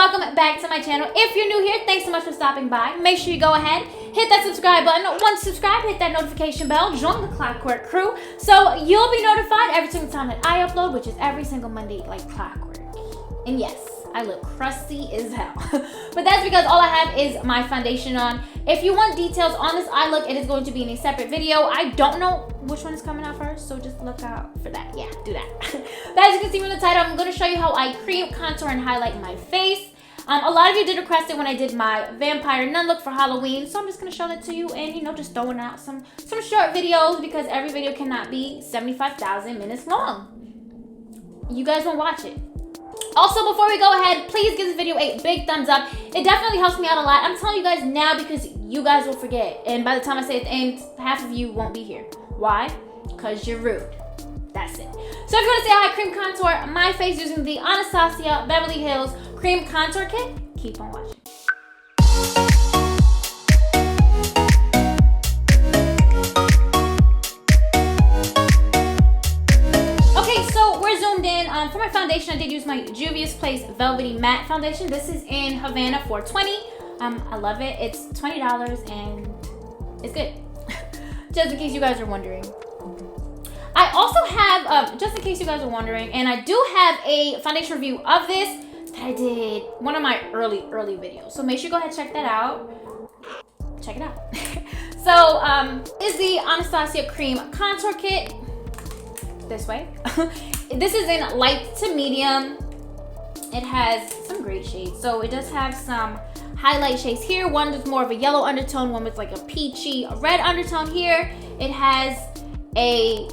welcome back to my channel. If you're new here, thanks so much for stopping by. Make sure you go ahead, hit that subscribe button. Once subscribed, hit that notification bell, join the Clockwork crew, so you'll be notified every single time that I upload, which is every single Monday like clockwork. And yes, I look crusty as hell. But that's because all I have is my foundation on. If you want details on this eye look, it is going to be in a separate video. I don't know which one is coming out first, so just look out for that. Yeah, do that. But as you can see from the title, I'm going to show you how I cream, contour, and highlight my face. A lot of you did request it when I did my vampire nun look for Halloween, so I'm just going to show that to you and, you know, just throwing out some short videos because every video cannot be 75,000 minutes long. You guys won't watch it. Also, before we go ahead, please give this video a big thumbs up. It definitely helps me out a lot. I'm telling you guys now because you guys will forget. And by the time I say it at the end, half of you won't be here. Why? Because you're rude. That's it. So if you want to see how I cream contour my face using the Anastasia Beverly Hills Cream Contour Kit, keep on watching. For my foundation, I did use my Juvia's Place Velvety Matte Foundation. This is in Havana 420. I love it. It's $20 and it's good. Just in case you guys are wondering. I also have, just in case you guys are wondering, and I do have a foundation review of this that I did one of my early videos. So make sure you go ahead and check that out. Check it out. So, is the Anastasia Cream Contour Kit. This way. This is in light to medium. It has some great shades. So it does have some highlight shades here. One with more of a yellow undertone, one with like a peachy red undertone here. It has a,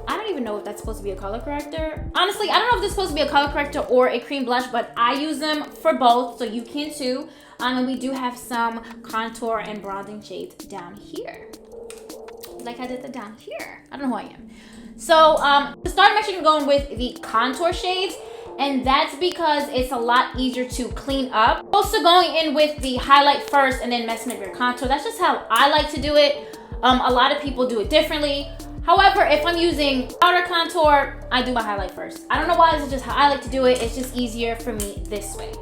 I don't even know if that's supposed to be a color corrector. Honestly, I don't know if this is supposed to be a color corrector or a cream blush, but I use them for both, so you can too. And we do have some contour and bronzing shades down here. Like I did the down here. I don't know who I am. So to start, I'm actually going with the contour shades, and that's because it's a lot easier to clean up. Also going in with the highlight first and then messing with your contour. That's just how I like to do it. A lot of people do it differently. However, if I'm using powder contour, I do my highlight first. I don't know why, this is just how I like to do it. It's just easier for me this way.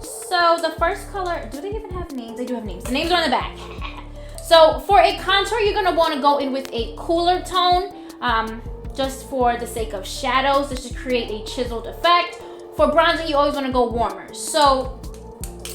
So the first color, do they even have names? They do have names. The names are on the back. So for a contour, you're gonna wanna go in with a cooler tone. Just for the sake of shadows, just to create a chiseled effect. For bronzing, you always want to go warmer. So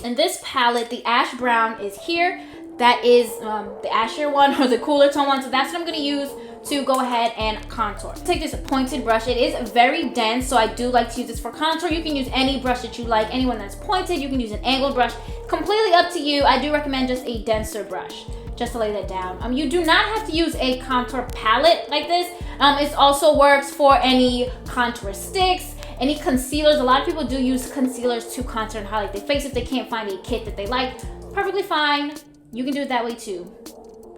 in this palette, the ash brown is here. That is the ashier one or the cooler tone one. So that's what I'm going to use to go ahead and contour. Take this pointed brush. It is very dense, so I do like to use this for contour. You can use any brush that you like, anyone that's pointed. You can use an angled brush. Completely up to you. I do recommend just a denser brush, just to lay that down. You do not have to use a contour palette like this. It also works for any contour sticks, any concealers. A lot of people do use concealers to contour and highlight their face if they can't find a kit that they like. Perfectly fine. You can do it that way too.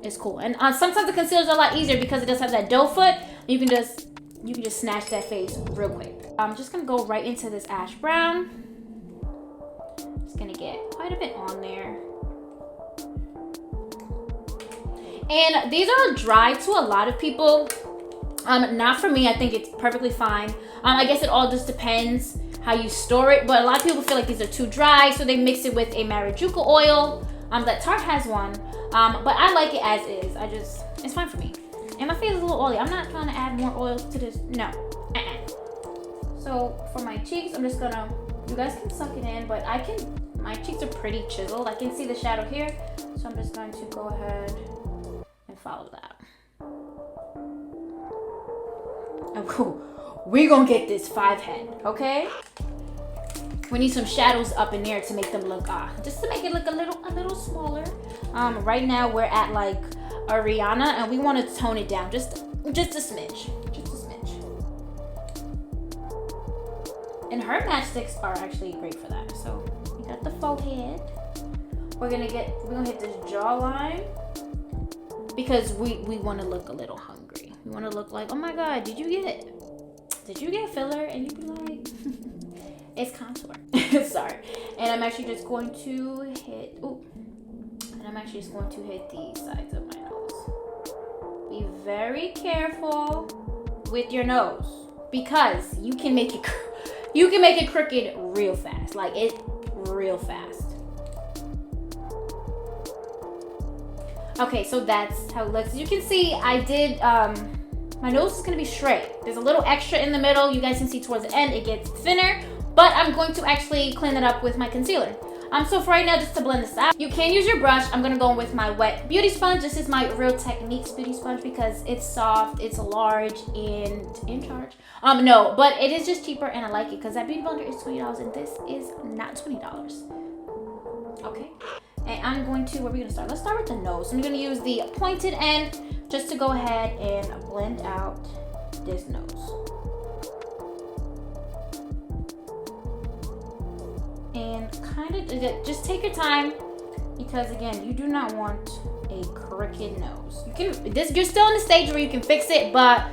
It's cool. And sometimes the concealers are a lot easier because it does have that doe foot. You can just snatch that face real quick. I'm just gonna go right into this ash brown. Just gonna get quite a bit on there. And these are dry to a lot of people. Not for me. I think it's perfectly fine. I guess it all just depends how you store it, but a lot of people feel like these are too dry, so they mix it with a Marijuana oil. That Tarte has one, but I like it as is. It's fine for me. And my face is a little oily. I'm not trying to add more oil to this. No. So for my cheeks, I'm just gonna, you guys can suck it in, but my cheeks are pretty chiseled. I can see the shadow here, so I'm just going to go ahead and follow that. We're gonna get this 5 head, okay? We need some shadows up in there to make them look, just to make it look a little smaller. Right now we're at like Ariana, and we want to tone it down just a smidge, And her matchsticks are actually great for that. So we got the forehead. We're gonna hit this jawline because we want to look a little hungry. We want to look like, oh my God, did you get filler? And you'd be like, it's contour. Sorry. And I'm actually just going to hit, the sides of my nose. Be very careful with your nose because you can make it crooked real fast. Like, it real fast. Okay, so that's how it looks. As you can see, I did, my nose is gonna be straight. There's a little extra in the middle. You guys can see towards the end, it gets thinner, but I'm going to actually clean it up with my concealer. So for right now, just to blend this out, you can use your brush. I'm gonna go in with my wet beauty sponge. This is my Real Techniques beauty sponge because it's soft, it's large, and in charge. No, but it is just cheaper and I like it because that beauty blender is $20 and this is not $20. Okay, and I'm going to, where are we gonna start? Let's start with the nose. I'm gonna use the pointed end just to go ahead and blend out this nose. And kind of just take your time because again, you do not want a crooked nose. You can you're still in the stage where you can fix it, but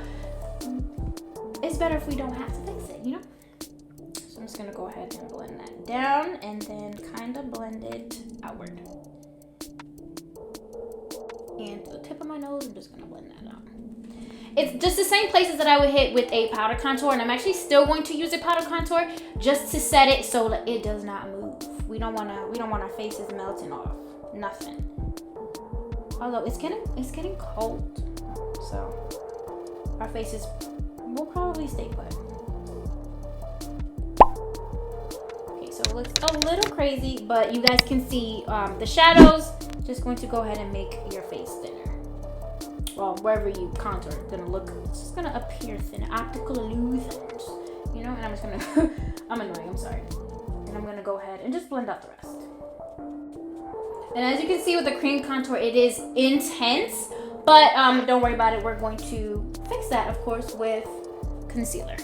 it's better if we don't have to fix it, you know? So I'm just gonna go ahead and blend that down and then kind of blend it outward. And to the tip of my nose, I'm just gonna blend that out. It's just the same places that I would hit with a powder contour, and I'm actually still going to use a powder contour just to set it so that it does not move. We don't want our faces melting off. Nothing. Although it's getting cold, so our faces will probably stay put. Okay, so it looks a little crazy, but you guys can see the shadows. Just going to go ahead and make your face thinner. Well, wherever you contour, it's gonna look, it's just gonna appear thin. Optical illusions, you know? And I'm just gonna, I'm annoying, I'm sorry. And I'm gonna go ahead and just blend out the rest. And as you can see with the cream contour, it is intense, but don't worry about it. We're going to fix that, of course, with concealer.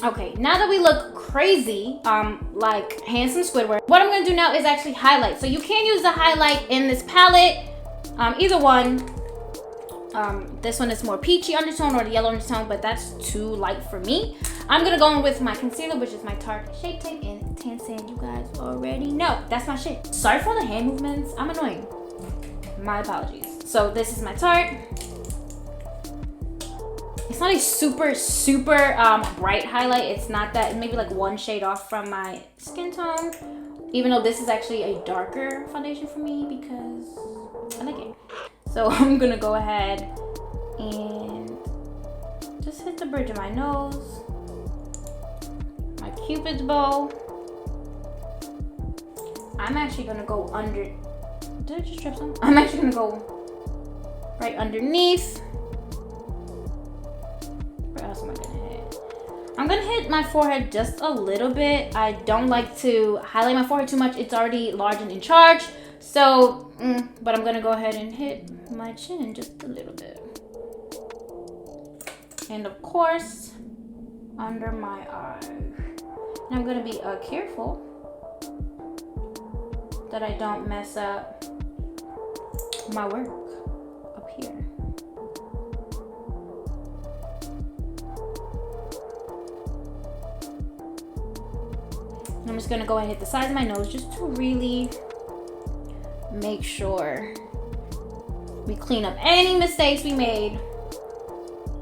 Okay, now that we look crazy, like handsome Squidward, what I'm gonna do now is actually highlight. So you can use the highlight in this palette, either one. This one is more peachy undertone or the yellow undertone, but that's too light for me. I'm gonna go in with my concealer, which is my Tarte Shape Tape in Tan Sand. You guys already know, that's my shit. Sorry for the hand movements, I'm annoying. My apologies. So this is my Tarte. It's not a super bright highlight. It's not that, maybe like one shade off from my skin tone, even though this is actually a darker foundation for me because I like it. So I'm gonna go ahead and just hit the bridge of my nose, my Cupid's bow. I'm actually gonna go under, did I just drip some? I'm actually gonna go right underneath. Where else am I gonna hit? I'm gonna hit my forehead just a little bit. I don't like to highlight my forehead too much. It's already large and in charge. So, but I'm gonna go ahead and hit my chin just a little bit. And of course, under my eye. And I'm gonna be careful that I don't mess up my work up here. I'm just gonna go ahead and hit the sides of my nose just to really make sure we clean up any mistakes we made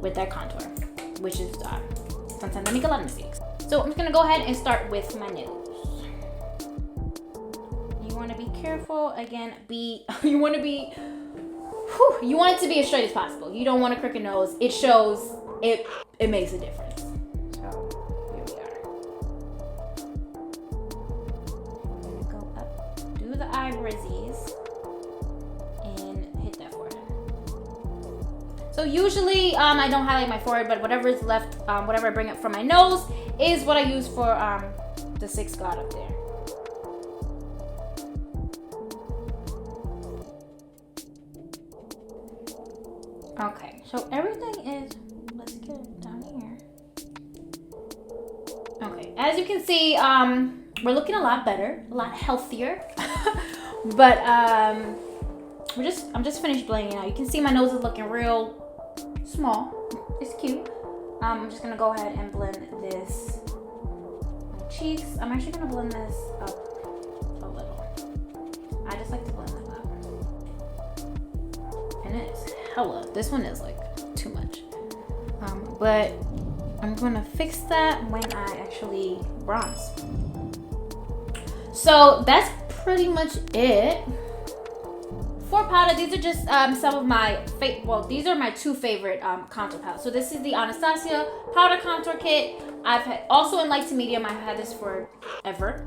with that contour, which is sometimes I make a lot of mistakes. So I'm just gonna go ahead and start with my nose. You wanna be careful, again, you want it to be as straight as possible. You don't want a crooked nose. It shows, it makes a difference. Eyebrows and hit that forehead. So usually I don't highlight my forehead, but whatever is left, whatever I bring up from my nose is what I use for the 6 God up there. Okay, so everything is, let's get as you can see, we're looking a lot better, a lot healthier. But I'm just finished blending out. You can see my nose is looking real small. It's cute. I'm just gonna go ahead and blend this. My cheeks. I'm actually gonna blend this up a little. I just like to blend them up. And it's hella. This one is like too much. But I'm gonna fix that when I actually bronze. So that's pretty much it. For powder, these are just some of my these are my two favorite contour palettes. So this is the Anastasia powder contour kit. I've had also in light to medium. I've had this forever.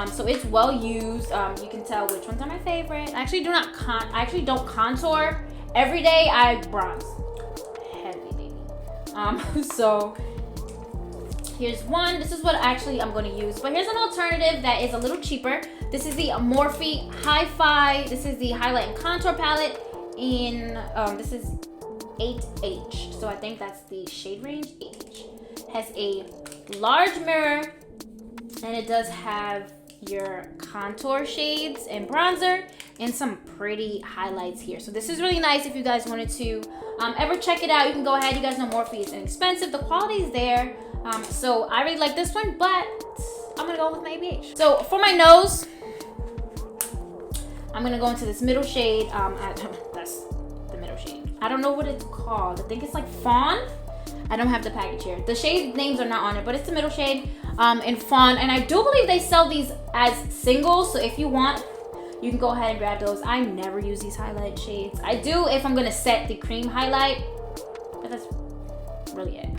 So it's well used. You can tell which ones are my favorite. I actually don't contour every day. I bronze heavy, baby. So here's one. This is what actually I'm going to use. But here's an alternative that is a little cheaper. This is the Morphe Hi-Fi. This is the highlight and contour palette in, this is 8H. So I think that's the shade range, H. Has a large mirror, and it does have your contour shades and bronzer and some pretty highlights here. So this is really nice if you guys wanted to ever check it out. You can go ahead. You guys know Morphe is inexpensive. The quality is there. So I really like this one, but I'm gonna go with my ABH. So for my nose, I'm gonna go into this middle shade. That's the middle shade. I don't know what it's called. I think it's like Fawn. I don't have the package here. The shade names are not on it, but it's the middle shade in Fawn. And I do believe they sell these as singles. So if you want, you can go ahead and grab those. I never use these highlight shades. I do if I'm gonna set the cream highlight, but that's really it.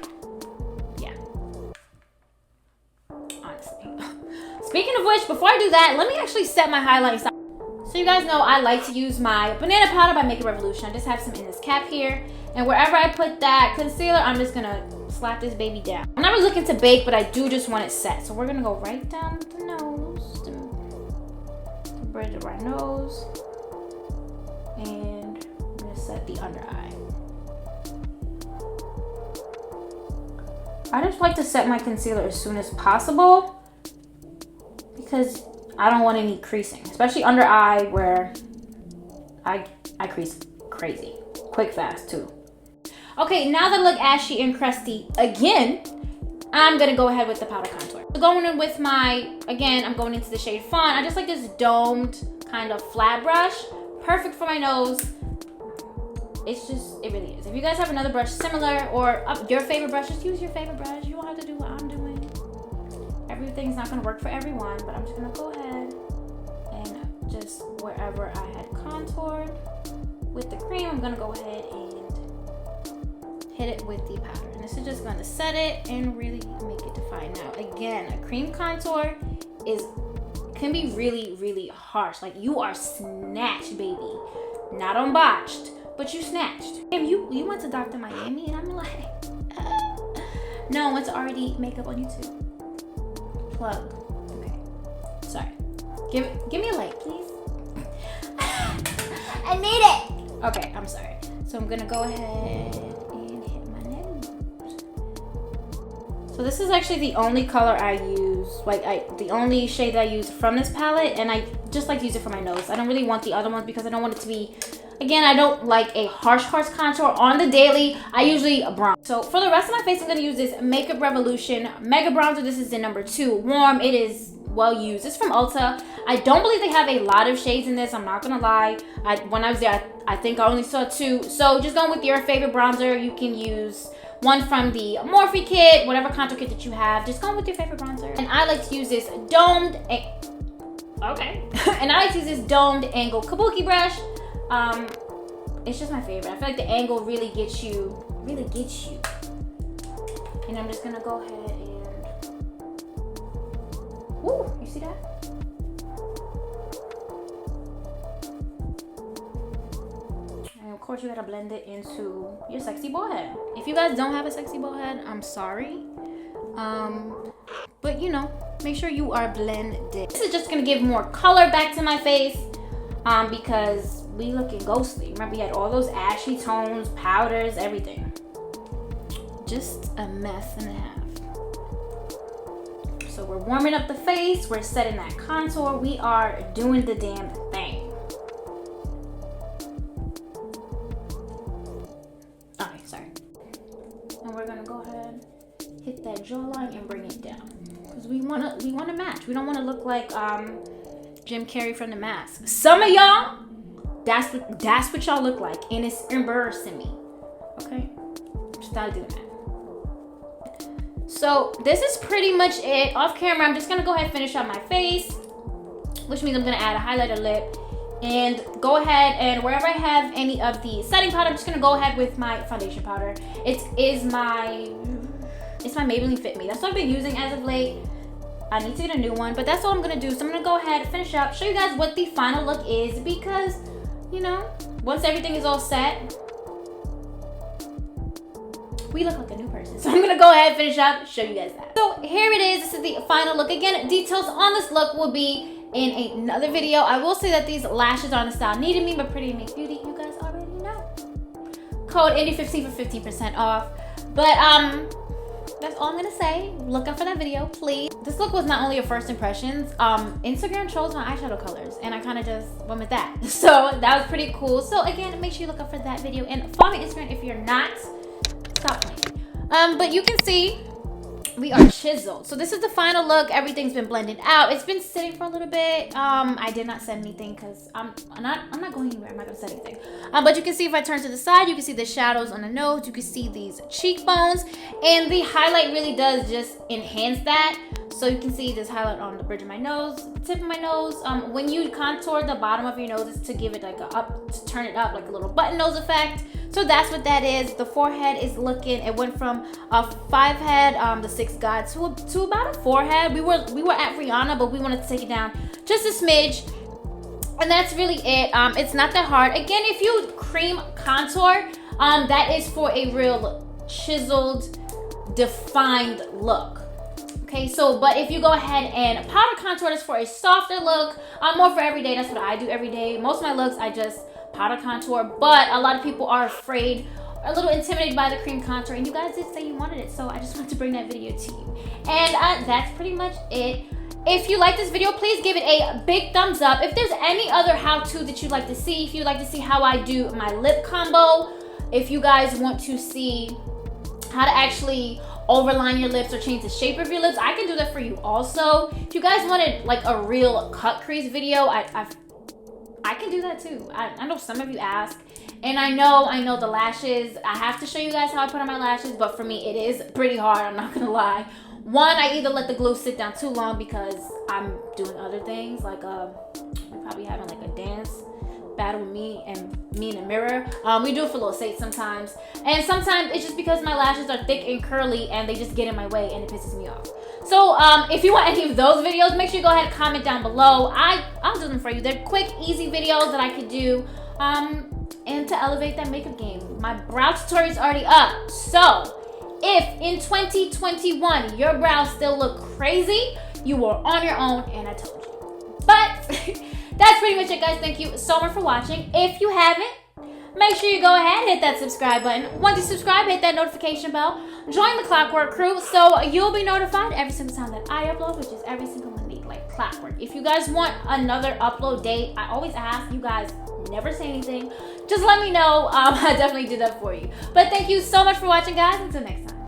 Speaking of which, before I do that, let me actually set my highlights. So you guys know I like to use my banana powder by Makeup Revolution. I just have some in this cap here. And wherever I put that concealer, I'm just gonna slap this baby down. I'm not really looking to bake, but I do just want it set. So we're gonna go right down the nose, the bridge of our nose. And I'm gonna set the under eye. I just like to set my concealer as soon as possible, because I don't want any creasing, especially under eye where I crease crazy, quick, fast too. Okay, now that I look ashy and crusty again, I'm gonna go ahead with the powder contour. So going in with I'm going into the shade Fawn. I just like this domed kind of flat brush, perfect for my nose. It really is. If you guys have another brush similar or your favorite brush, just use your favorite brush. You don't have to do what I'm doing. Everything's not gonna work for everyone, but I'm just gonna go ahead and just wherever I had contoured with the cream, I'm gonna go ahead and hit it with the powder. And this is just gonna set it and really make it defined. Now, again, a cream contour can be really, really harsh. Like, you are snatched, baby. Not on botched, but you snatched. Damn, you went to Dr. Miami, and I'm like, no, I went to ARiiE makeup on YouTube. Plug. Okay. Sorry. Give me a light, please. I need it. Okay, I'm sorry. So I'm gonna go ahead and hit my nose. So this is actually the only color I use, the only shade that I use from this palette, and I just like to use it for my nose. I don't really want the other ones because I don't want it to be, again, I don't like a harsh contour on the daily. I usually bronze. So for the rest of my face, I'm gonna use this Makeup Revolution Mega Bronzer. This is the number 2 warm. It is well used. It's from Ulta. I don't believe they have a lot of shades in this. I'm not gonna lie. When I was there, I think I only saw 2. So just going with your favorite bronzer. You can use one from the Morphe kit, whatever contour kit that you have. Just go with your favorite bronzer. And I like to use this domed, and I like to use this domed angle kabuki brush. It's just my favorite. I feel like the angle really gets you. And I'm just gonna go ahead and, woo, you see that? And of course you gotta blend it into your sexy bald head. If you guys don't have a sexy bald head, I'm sorry. But you know, make sure you are blended. This is just gonna give more color back to my face, because we looking ghostly. Remember, we had all those ashy tones, powders, everything. Just a mess and a half. So we're warming up the face, we're setting that contour, we are doing the damn thing. Okay, sorry. And we're gonna go ahead, hit that jawline and bring it down. Because we wanna match. We don't wanna look like Jim Carrey from The Mask. Some of y'all, that's what y'all look like, and it's embarrassing me. Okay? Just gotta do that. So this is pretty much it. Off camera, I'm just gonna go ahead and finish up my face, which means I'm gonna add a highlighter lip, and go ahead and wherever I have any of the setting powder, I'm just gonna go ahead with my foundation powder. It's my Maybelline Fit Me. That's what I've been using as of late. I need to get a new one, but that's all I'm gonna do. So I'm gonna go ahead and finish up, show you guys what the final look is, because, you know, once everything is all set, we look like a new person. So I'm gonna go ahead and finish up, show you guys that. So here it is. This is the final look. Again, details on this look will be in another video. I will say that these lashes are on the style Needed Me, but Pretty Makes Beauty, you guys already know. Code Indie15 for 15% off. But that's all I'm gonna say. Look out for that video, please. This look was not only a first impressions. Instagram chose my eyeshadow colors, and I kind of just went with that. So that was pretty cool. So again, make sure you look out for that video and follow me on Instagram if you're not. Stop playing. But you can see we are chiseled. So this is the final look. Everything's been blended out. It's been sitting for a little bit. I did not set anything because I'm not going anywhere. I'm not gonna set anything. But you can see if I turn to the side, you can see the shadows on the nose. You can see these cheekbones, and the highlight really does just enhance that. So you can see this highlight on the bridge of my nose, tip of my nose. When you contour the bottom of your nose, it's to give it like to turn it up, like a little button nose effect. So that's what that is. The forehead is looking, it went from a 5 head, the 6 God, to about a 4 head. We were at Rihanna, but we wanted to take it down just a smidge. And that's really it. It's not that hard. Again, if you cream contour, that is for a real chiseled, defined look. Okay, so, but if you go ahead and powder contour, that's for a softer look. More for every day. That's what I do every day. Most of my looks, I just powder contour, but a lot of people are afraid, a little intimidated by the cream contour, and you guys did say you wanted it, so I just wanted to bring that video to you. And that's pretty much it. If you like this video, please give it a big thumbs up. If there's any other how-to that you'd like to see, if you'd like to see how I do my lip combo, if you guys want to see how to actually overline your lips or change the shape of your lips, I can do that for you also. If you guys wanted like a real cut crease video, I can do that too. I know some of you ask, and I know the lashes, I have to show you guys how I put on my lashes, but for me it is pretty hard, I'm not gonna lie. One, I either let the glue sit down too long because I'm doing other things, like we're probably having like a dance battle with me in the mirror. We do it for little sakes sometimes, and sometimes it's just because my lashes are thick and curly and they just get in my way and it pisses me off. So if you want any of those videos, make sure you go ahead and comment down below. I'll do them for you. They're quick, easy videos that I could do and to elevate that makeup game. My brow tutorial is already up, so if in 2021 your brows still look crazy, you are on your own, and I told you. But that's pretty much it, guys. Thank you so much for watching. If you haven't, make sure you go ahead and hit that subscribe button. Once you subscribe, hit that notification bell. Join the Clockwork crew so you'll be notified every single time that I upload, which is every single Monday, like clockwork. If you guys want another upload date, I always ask. You guys never say anything. Just let me know. I definitely do that for you. But thank you so much for watching, guys. Until next time.